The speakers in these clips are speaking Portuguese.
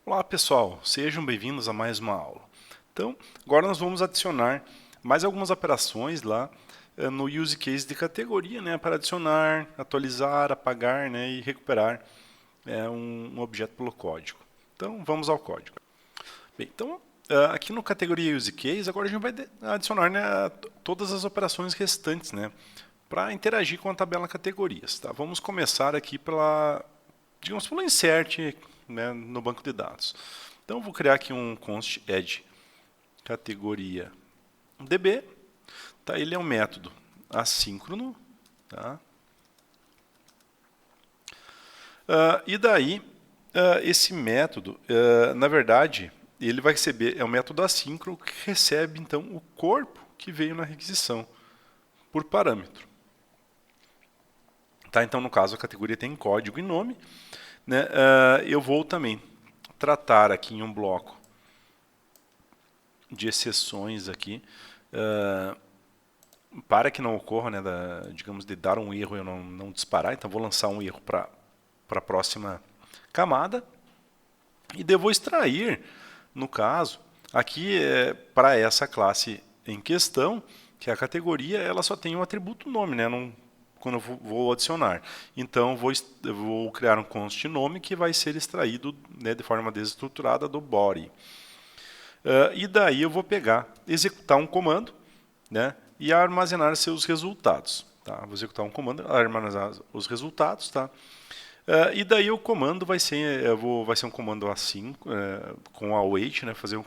Olá pessoal, sejam bem-vindos a mais uma aula. Então, agora nós vamos adicionar mais algumas operações lá no use case de categoria, né, para adicionar, atualizar, apagar, né, e recuperar um objeto pelo código. Então, vamos ao código. Bem, então, aqui no categoria use case, agora a gente vai adicionar, né, todas as operações restantes, né, para interagir com a tabela categorias. Tá? Vamos começar aqui digamos, pelo insert, né, no banco de dados. Então, eu vou criar aqui um const add categoria db. Tá? Ele é um método assíncrono. Tá? E daí, esse método, na verdade, ele vai receber, é um método assíncrono que recebe, então, o corpo que veio na requisição por parâmetro. Tá? Então, no caso, a categoria tem código e nome. Né? Eu vou também tratar aqui em um bloco de exceções aqui, para que não ocorra, né, digamos, de dar um erro e eu não disparar. Então, vou lançar um erro para a próxima camada. E devo extrair, no caso, aqui para essa classe em questão, que é a categoria, ela só tem um atributo nome, né? Quando eu vou adicionar. Então, eu vou criar um const nome que vai ser extraído, né, de forma desestruturada do body. E daí eu vou pegar, executar um comando, né, e armazenar seus resultados. Tá? Vou executar um comando, armazenar os resultados. Tá? E daí o comando vai ser, vai ser um comando assim, com await, né, fazer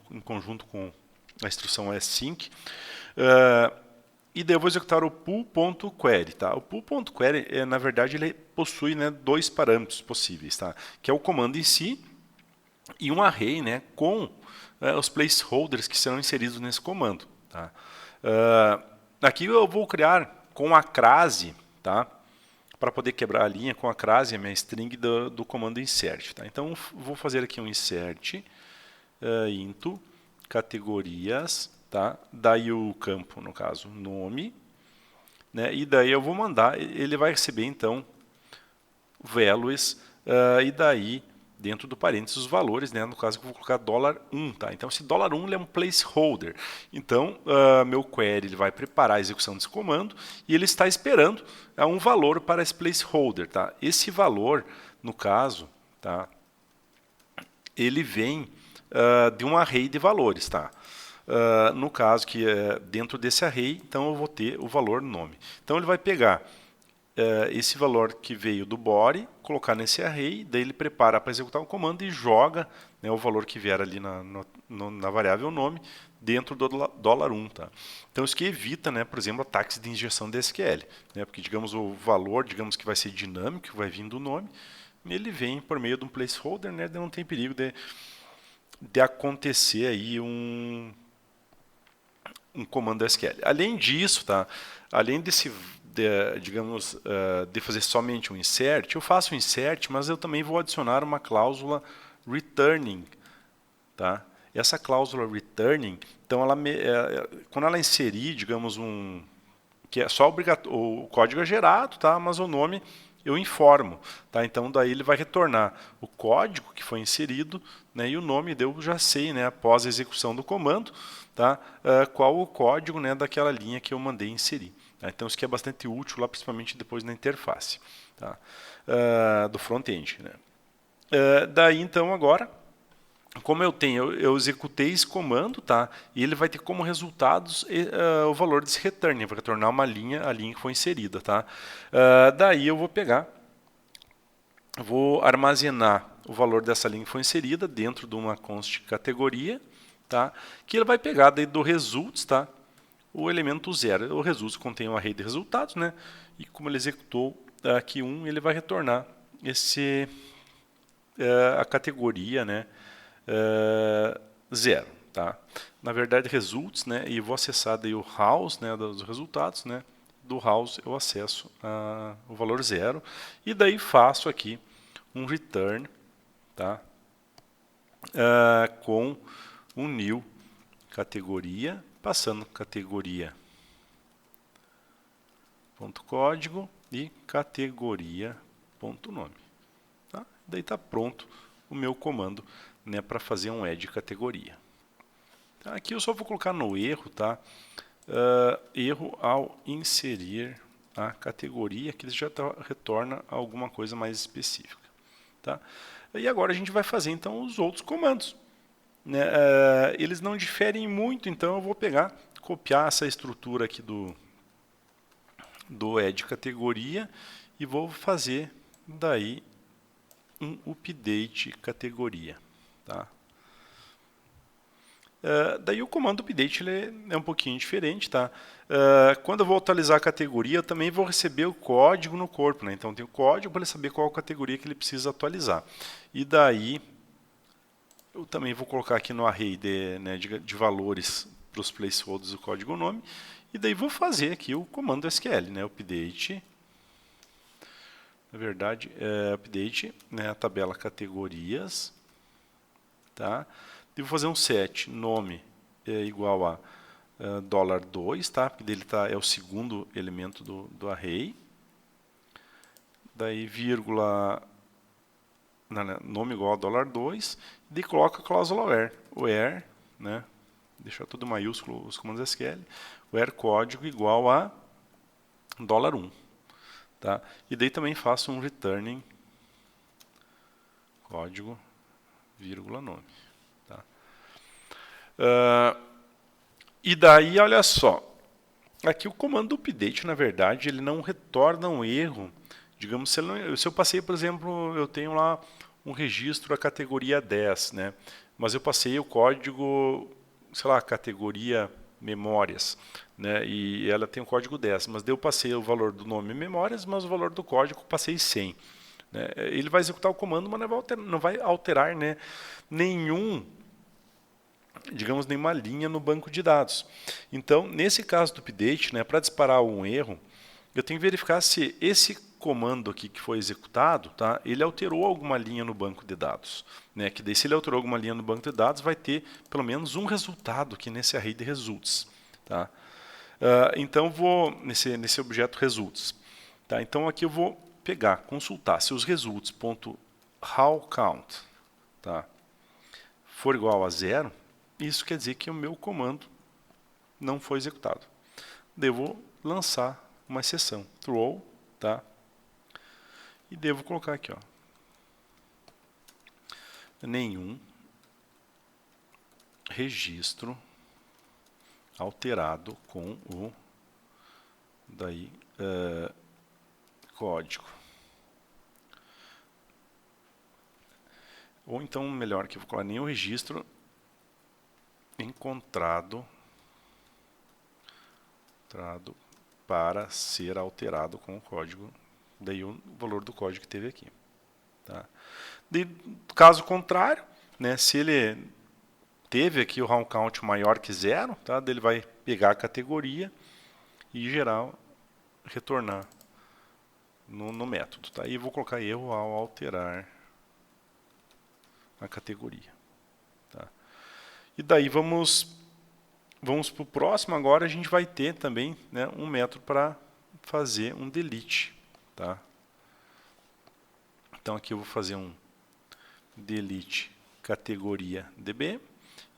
em conjunto com a instrução async. E daí eu vou executar o pool.query. Tá? O pool.query, na verdade, ele possui, né, dois parâmetros possíveis, tá? Que é o comando em si e um array, né, com os placeholders que serão inseridos nesse comando. Tá? Aqui eu vou criar com a crase, tá? Para poder quebrar a linha com a crase, a minha string do comando insert. Tá? Então, vou fazer aqui um insert into categorias, tá? Daí o campo, no caso, nome, né? E daí eu vou mandar, ele vai receber, então, values, e daí, dentro do parênteses, os valores, né? No caso, eu vou colocar $1, tá? Então, esse $1 ele é um placeholder. Então, meu query ele vai preparar a execução desse comando e ele está esperando um valor para esse placeholder, tá? Esse valor, no caso, tá? Ele vem de um array de valores, tá? No caso que é dentro desse array, então eu vou ter o valor nome. Então ele vai pegar esse valor que veio do body, colocar nesse array, daí ele prepara para executar o comando e joga, né, o valor que vier ali na variável nome dentro do $1. Tá? Então isso que evita, né, por exemplo, ataques de injeção de SQL. Né, porque digamos o valor, digamos que vai ser dinâmico, que vai vir do nome, ele vem por meio de um placeholder, né, não tem perigo de acontecer aí um comando SQL. Além disso, tá? Além digamos, de fazer somente um insert, eu faço um insert, mas eu também vou adicionar uma cláusula returning. Tá? Essa cláusula returning, então, quando ela inserir, digamos, que é só o código é gerado, tá? Mas o nome eu informo. Tá? Então, daí ele vai retornar o código que foi inserido, né? E o nome eu já sei, né, após a execução do comando, tá? Qual o código, né, daquela linha que eu mandei inserir. Tá? Então, isso aqui é bastante útil, lá, principalmente depois na interface, tá? Do front-end. Né? Daí, então, agora, como eu executei esse comando, tá? E ele vai ter como resultados o valor desse return, vai retornar a linha que foi inserida, tá? Daí eu vou pegar, vou armazenar o valor dessa linha que foi inserida dentro de uma const categoria, tá? Que ele vai pegar daí do results, tá? O elemento 0. O results contém um array de resultados, né? E como ele executou aqui 1, ele vai retornar a categoria, né? 0, tá? Na verdade, results, né? E vou acessar daí o house, né? Dos resultados, né? Do house eu acesso o valor 0 e daí faço aqui um return, tá? Com um new categoria, passando categoria ponto código e categoria ponto nome. Tá? Daí está pronto o meu comando, né, para fazer um add categoria. Tá, aqui eu só vou colocar no erro, tá? Erro ao inserir a categoria, que já retorna alguma coisa mais específica. Tá? E agora a gente vai fazer então os outros comandos. Né? Eles não diferem muito, então eu vou pegar, copiar essa estrutura aqui do add categoria e vou fazer daí um update categoria. Tá? Daí o comando update ele é um pouquinho diferente. Tá? Quando eu vou atualizar a categoria, eu também vou receber o código no corpo. Né? Então tem o código para ele saber qual categoria que ele precisa atualizar. E daí eu também vou colocar aqui no array de valores para os placeholders o código nome. E daí vou fazer aqui o comando SQL, né? Update. Na verdade, update, né? A tabela categorias. Tá? E vou fazer um set, nome é igual a $2, tá? Porque dele é o segundo elemento do array. Daí, vírgula, nome igual a $2. E daí coloca a cláusula where, né? Deixar tudo maiúsculo os comandos SQL. Where código igual a $1. Tá? E daí também faço um returning código, vírgula, nome. Tá? E daí, olha só, aqui o comando update, na verdade, ele não retorna um erro. Digamos, se eu passei, por exemplo, eu tenho lá um registro a categoria 10, né? Mas eu passei o código, sei lá, categoria memórias, né? E ela tem o código 10, mas daí eu passei o valor do nome memórias, mas o valor do código passei 100. Né? Ele vai executar o comando, mas não vai alterar, né, digamos, nenhuma linha no banco de dados. Então, nesse caso do update, né, para disparar um erro, eu tenho que verificar se esse comando aqui que foi executado, tá, ele alterou alguma linha no banco de dados. Né, que daí, se ele alterou alguma linha no banco de dados, vai ter pelo menos um resultado aqui nesse array de results. Tá? Então, vou nesse objeto results. Tá? Então, aqui eu vou pegar, consultar se os results.howCount, tá, for igual a 0, isso quer dizer que o meu comando não foi executado. Devo lançar uma exceção, throw, tá? E devo colocar aqui, ó, nenhum registro alterado com o código. Ou então, melhor, que eu vou colocar nenhum registro encontrado para ser alterado com o código, daí o valor do código que teve aqui. Tá? Caso contrário, né, se ele teve aqui o round count maior que 0, tá, daí ele vai pegar a categoria e retornar no método. Tá? E vou colocar erro ao alterar a categoria. Tá? E daí vamos para o próximo. Agora a gente vai ter também, né, um método para fazer um delete. Tá? Então aqui eu vou fazer um delete categoria db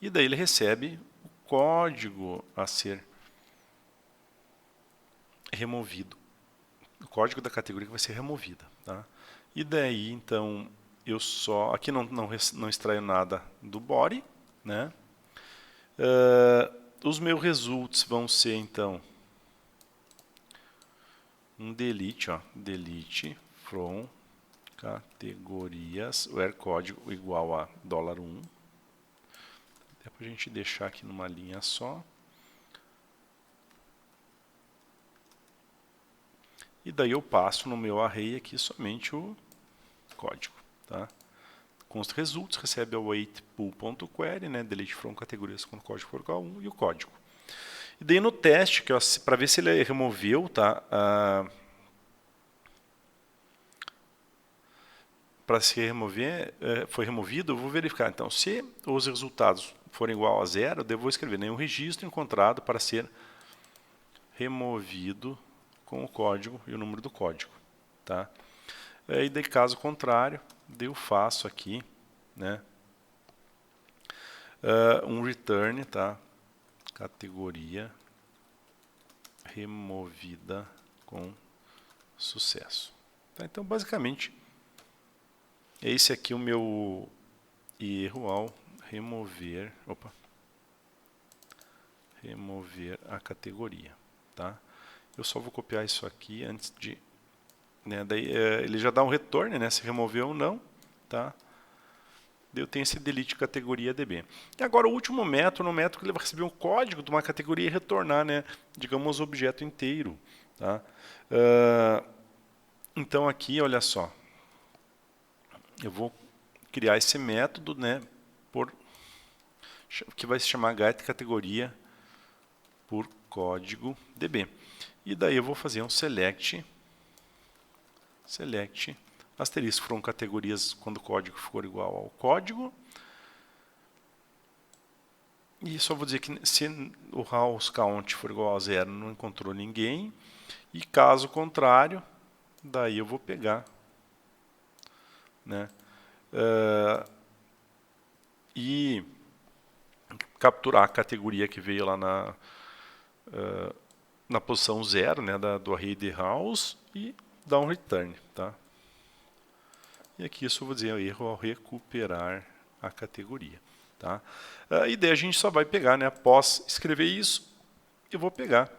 e daí ele recebe o código a ser removido. O código da categoria que vai ser removida. Tá? E daí, então, eu só... Aqui não extraio nada do body. Né? Os meus results vão ser, então, um delete, ó, delete from categorias, where código igual a $1. É para a gente deixar aqui numa linha só. E daí eu passo no meu array aqui somente o código. Tá? Const results recebe await pool.query, né, delete from categorias quando o código for igual a 1 e o código. E daí no teste, para ver se ele removeu, tá, para se remover, foi removido, eu vou verificar. Então, se os resultados forem igual a 0, eu vou escrever nenhum registro encontrado para ser removido com o código e o número do código. Tá? E daí, caso contrário, eu faço aqui né, um return, tá? Categoria removida com sucesso. Tá? Então, basicamente, esse aqui é o meu erro ao remover a categoria. Tá? Eu só vou copiar isso aqui antes de... Né, daí, ele já dá um return, né, se removeu ou não. Tá? Eu tenho esse delete categoria DB. E agora o último método, no método que ele vai receber um código de uma categoria e retornar, né, digamos, o objeto inteiro. Tá? Então aqui, olha só, eu vou criar esse método, né, que vai se chamar getCategoria por código DB. E daí eu vou fazer um select asterisco foram categorias quando o código for igual ao código. E só vou dizer que se o house count for igual a 0, não encontrou ninguém. E caso contrário, daí eu vou pegar, né, e capturar a categoria que veio lá na posição 0, né, do array de house e dar um return. Tá? E aqui isso eu vou dizer o erro ao recuperar a categoria. Tá? E daí a gente só vai pegar, né, após escrever isso, eu vou pegar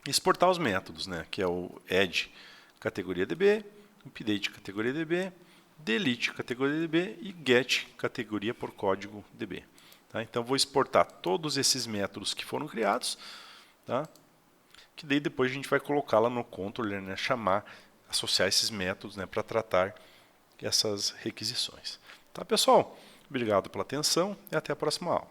e exportar os métodos, né, que é o add categoria DB, update categoria DB, delete categoria DB e get categoria por código DB. Tá? Então vou exportar todos esses métodos que foram criados, tá? Que daí depois a gente vai colocar lá no controller, né, associar esses métodos, né, para tratar essas requisições. Tá, pessoal? Obrigado pela atenção e até a próxima aula.